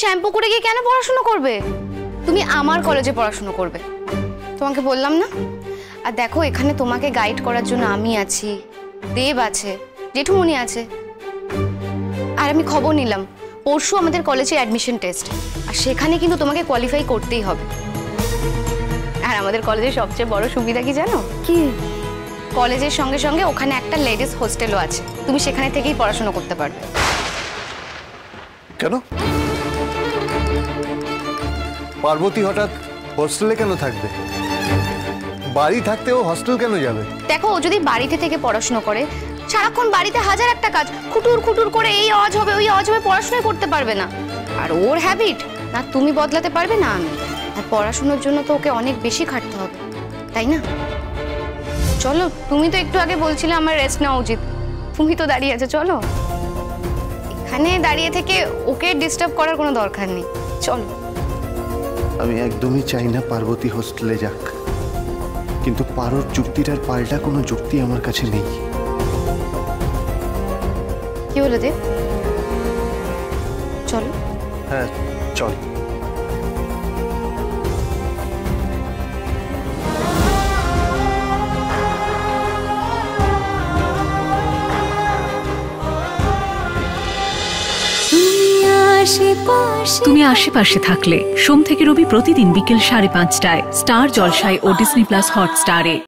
Shampoo করে গিয়ে কেন পড়াশোনা করবে? তুমি আমার কলেজে পড়াশোনা করবে, তোমাকে বললাম না? আর দেখো, এখানে তোমাকে গাইড করার জন্য আমি আছি, দেব আছে, জেঠুমনি আছে। আর আমি খবর নিলাম পরশু আমাদের কলেজে অ্যাডমিশন টেস্ট, আর সেখানে কিন্তু তোমাকে কোয়ালিফাই করতেই হবে। আর আমাদের কলেজের সবচেয়ে বড় সুবিধা কি জানো? কি? কলেজের সঙ্গে সঙ্গে ওখানে একটা লেডিস হোস্টেলও আছে, তুমি সেখানে থেকেই পড়াশোনা করতে পারবে। কেন পার্বতী হঠাৎ হোস্টেলে কেন থাকবে? বাড়ি থাকতেও হোস্টেল কেন যাবে? দেখো, ও যদি বাড়িতে থেকে পড়াশোনা করে, সারাক্ষণ বাড়িতে হাজার একটা কাজ, খুটুর খুটুর করে এই আওয়াজ হবে ওই আওয়াজ হবে, পড়াশোনাই করতে পারবে না। আর ওর হ্যাবিট না তুমি বদলাতে পারবে না আমি। আর পড়াশোনার জন্য তো ওকে অনেক বেশি খাটতে হবে, তাই না? চলো, তুমি তো একটু আগে বলছিলে আমার রেস্ট নেওয়া উচিত, তুমি তো দাঁড়িয়ে আছো, চলো। এখানে দাঁড়িয়ে থেকে ওকে ডিস্টার্ব করার কোনো দরকার নেই, চলো। আমি একদমই চাই না পার্বতী হোস্টেলে যাক, কিন্তু পারোর যুক্তিটার পাল্টা কোনো যুক্তি আমার কাছে নেই। কি হলো দেব? চলো। হ্যাঁ চল। তুমি আশেপাশে থাকলে সোম থেকে রবি প্রতিদিন বিকেল 5:30টায় স্টার জলসায় ও ডিজনি প্লাস হটস্টারে।